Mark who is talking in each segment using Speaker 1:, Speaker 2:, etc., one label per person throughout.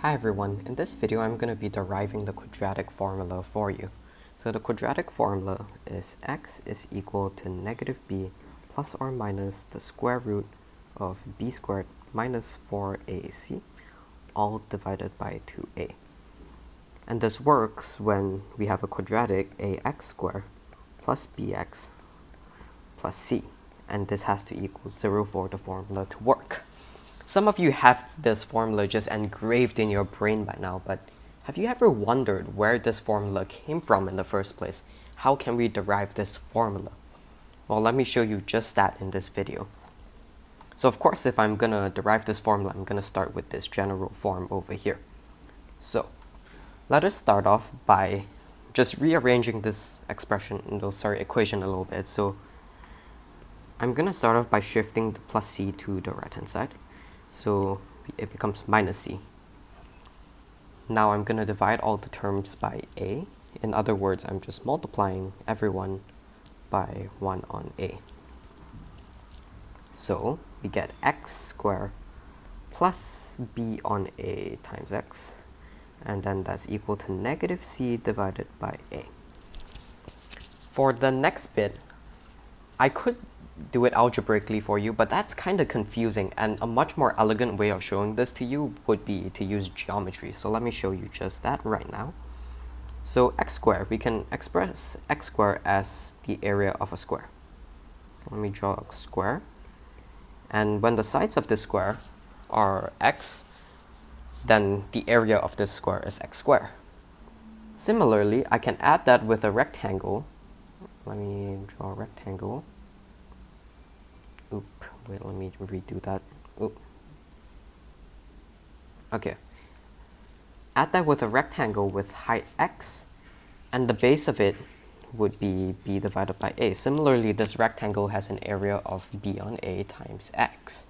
Speaker 1: Hi everyone, in this video I'm going to be deriving the quadratic formula for you. So the quadratic formula is x is equal to negative b plus or minus the square root of b squared minus 4ac all divided by 2a. And this works when we have a quadratic ax squared plus bx plus c, and this has to equal 0 for the formula to work. Some of you have this formula just engraved in your brain by now, but have you ever wondered where this formula came from in the first place? How can we derive this formula? Well, let me show you just that in this video. So of course, if I'm going to derive this formula, I'm going to start with this general form over here. So let us start off by just rearranging this equation a little bit. So I'm going to start off by shifting the plus c to the right hand side. So it becomes minus c. Now I'm going to divide all the terms by a. In other words, I'm just multiplying everyone by 1 on a. So we get x squared plus b on a times x, and then that's equal to negative c divided by a. For the next bit, I could do it algebraically for you, but that's kind of confusing, and a much more elegant way of showing this to you would be to use geometry. So let me show you just that right now. So x squared, we can express x squared as the area of a square. So let me draw a square, and when the sides of this square are x, then the area of this square is x squared. Similarly, I can add that with a rectangle. Let me draw a rectangle. Wait, let me redo that. Okay. Add that with a rectangle with height x, and the base of it would be b divided by a. Similarly, this rectangle has an area of b on a times x.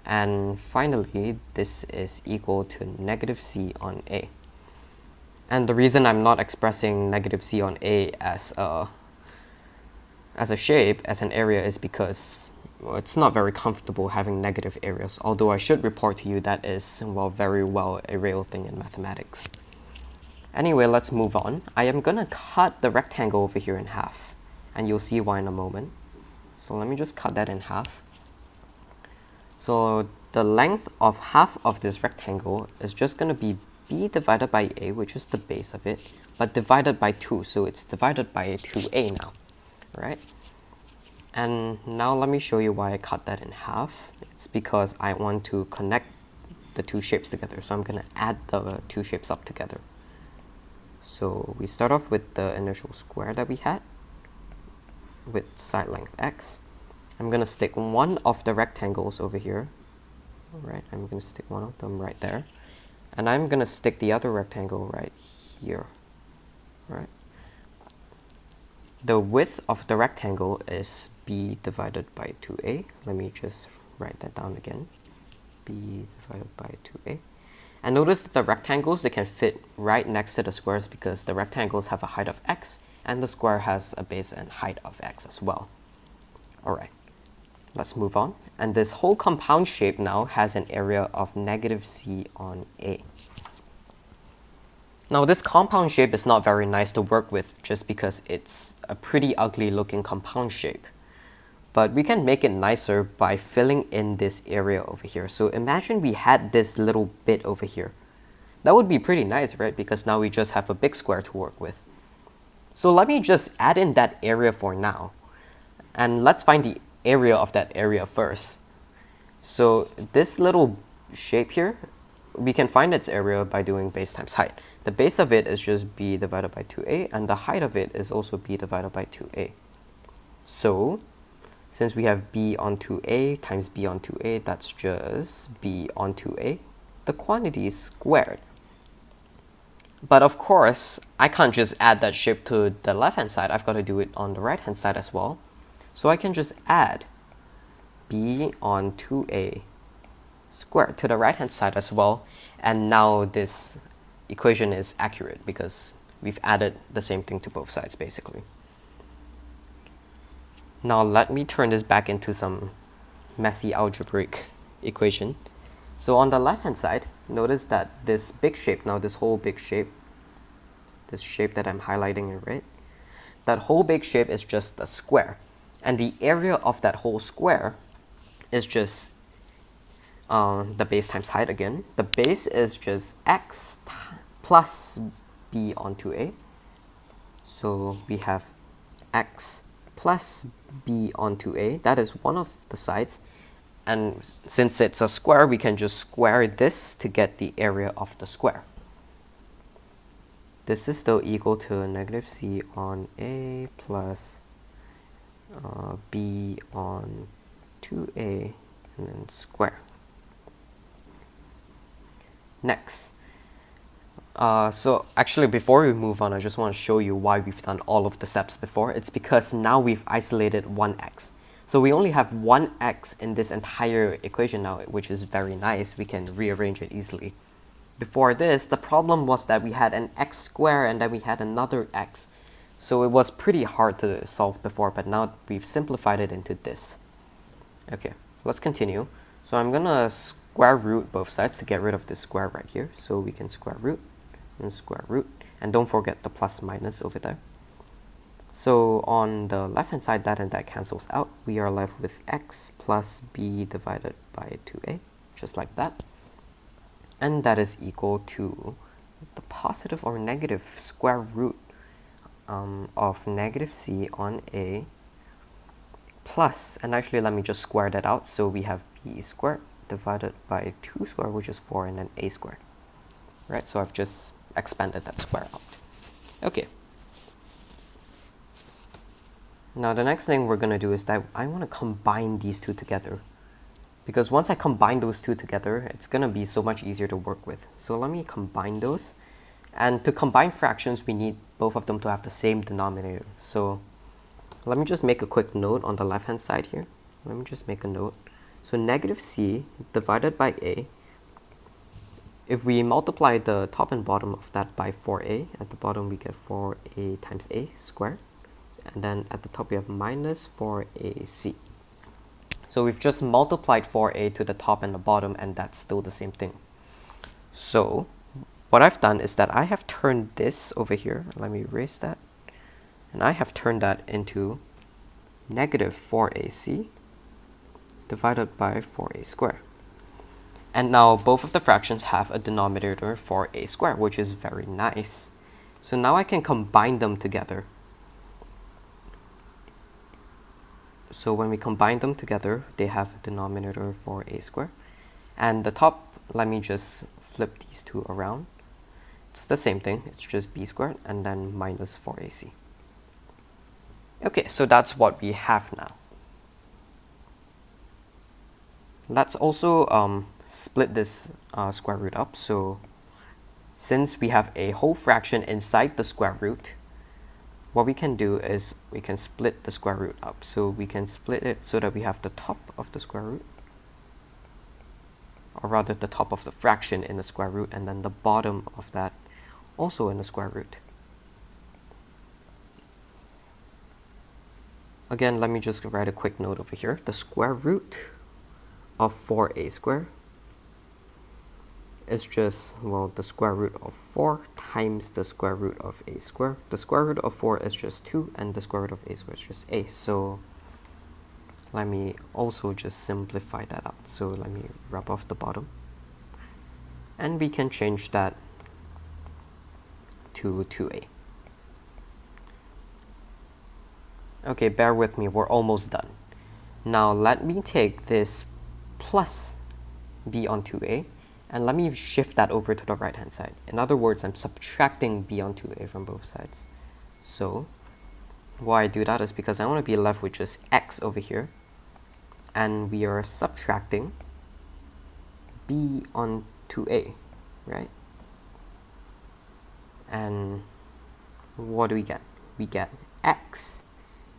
Speaker 1: And finally, this is equal to negative c on a. And the reason I'm not expressing negative c on a as a shape, as an area, is because it's not very comfortable having negative areas, although I should report to you that is, very well a real thing in mathematics. Anyway, let's move on. I am going to cut the rectangle over here in half, and you'll see why in a moment. So let me just cut that in half. So the length of half of this rectangle is just going to be b divided by a, which is the base of it, but divided by 2, so it's divided by 2a now. Right? And now let me show you why I cut that in half. It's because I want to connect the two shapes together. So I'm going to add the two shapes up together. So we start off with the initial square that we had with side length x. I'm going to stick one of the rectangles over here. Right? I'm going to stick one of them right there. And I'm going to stick the other rectangle right here. Right? The width of the rectangle is b divided by 2a. Let me just write that down again. b divided by 2a. And notice that the rectangles, they can fit right next to the squares because the rectangles have a height of x and the square has a base and height of x as well. Alright, let's move on. And this whole compound shape now has an area of negative c on a. Now this compound shape is not very nice to work with just because it's a pretty ugly looking compound shape. But we can make it nicer by filling in this area over here. So imagine we had this little bit over here. That would be pretty nice, right? Because now we just have a big square to work with. So let me just add in that area for now. And let's find the area of that area first. So this little shape here, we can find its area by doing base times height. The base of it is just b divided by 2a, and the height of it is also b divided by 2a. So, since we have b on 2a times b on 2a, that's just b on 2a. The quantity is squared. But of course, I can't just add that shape to the left-hand side. I've got to do it on the right-hand side as well. So I can just add b on 2a squared to the right-hand side as well. And now this equation is accurate because we've added the same thing to both sides basically. Now let me turn this back into some messy algebraic equation. So on the left hand side, notice that this big shape, now this whole big shape, this shape that I'm highlighting in red, that whole big shape is just a square. And the area of that whole square is just the base times height again. The base is just x plus b onto a. So we have x plus b onto a. That is one of the sides. And since it's a square, we can just square this to get the area of the square. This is still equal to negative c on a plus b on 2a and then square. Next. So actually before we move on, I just want to show you why we've done all of the steps before. It's because now we've isolated one x. So we only have one x in this entire equation now, which is very nice. We can rearrange it easily. Before this, the problem was that we had an x squared and then we had another x. So it was pretty hard to solve before, but now we've simplified it into this. Okay, let's continue. So I'm gonna square root both sides to get rid of this square right here. So we can square root and square root. And don't forget the plus minus over there. So on the left hand side, that and that cancels out. We are left with x plus b divided by 2a, just like that. And that is equal to the positive or negative square root of negative c on a plus, and actually let me just square that out. So we have b squared divided by 2 squared, which is 4, and then a squared. Right, so I've just expanded that square out. Okay. Now the next thing we're going to do is that I want to combine these two together. Because once I combine those two together, it's going to be so much easier to work with. So let me combine those. And to combine fractions, we need both of them to have the same denominator. So let me just make a quick note on the left hand side here. Let me just make a note. So negative c divided by a. If we multiply the top and bottom of that by 4a, at the bottom we get 4a times a squared. And then at the top we have minus 4ac. So we've just multiplied 4a to the top and the bottom, and that's still the same thing. So what I've done is that I have turned this over here. Let me erase that. And I have turned that into negative 4ac divided by 4a squared. And now both of the fractions have a denominator 4a squared, which is very nice. So now I can combine them together. So when we combine them together, they have a denominator 4a squared. And the top, let me just flip these two around. It's the same thing, it's just b squared and then minus 4ac. Okay, so that's what we have now. Let's also split this square root up. So since we have a whole fraction inside the square root, what we can do is we can split the square root up. So we can split it so that we have the top of the square root, or rather the top of the fraction in the square root, and then the bottom of that also in the square root. Again, let me just write a quick note over here. The square root of 4a squared is just, well, the square root of 4 times the square root of a squared. The square root of 4 is just 2, and the square root of a squared is just a. So let me also just simplify that out. So let me rub off the bottom. And we can change that to 2a. Okay, bear with me, we're almost done. Now let me take this plus b on 2a, and let me shift that over to the right hand side. In other words, I'm subtracting b on 2a from both sides. So why I do that is because I want to be left with just x over here, and we are subtracting b on 2a, right? And what do we get? We get x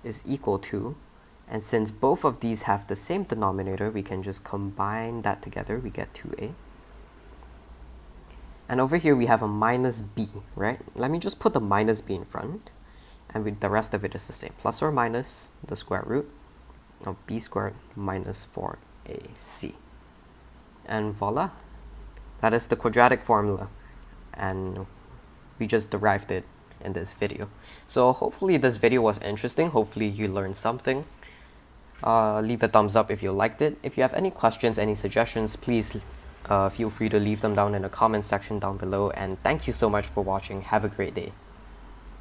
Speaker 1: is equal to, and since both of these have the same denominator, we can just combine that together. We get 2a. And over here we have a minus b, right? Let me just put the minus b in front, and the rest of it is the same. Plus or minus the square root of b squared minus 4ac. And voila, that is the quadratic formula, and we just derived it in this video. So hopefully this video was interesting. Hopefully you learned something. Leave a thumbs up if you liked it. If you have any questions, any suggestions, please feel free to leave them down in the comment section down below. And thank you so much for watching. Have a great day.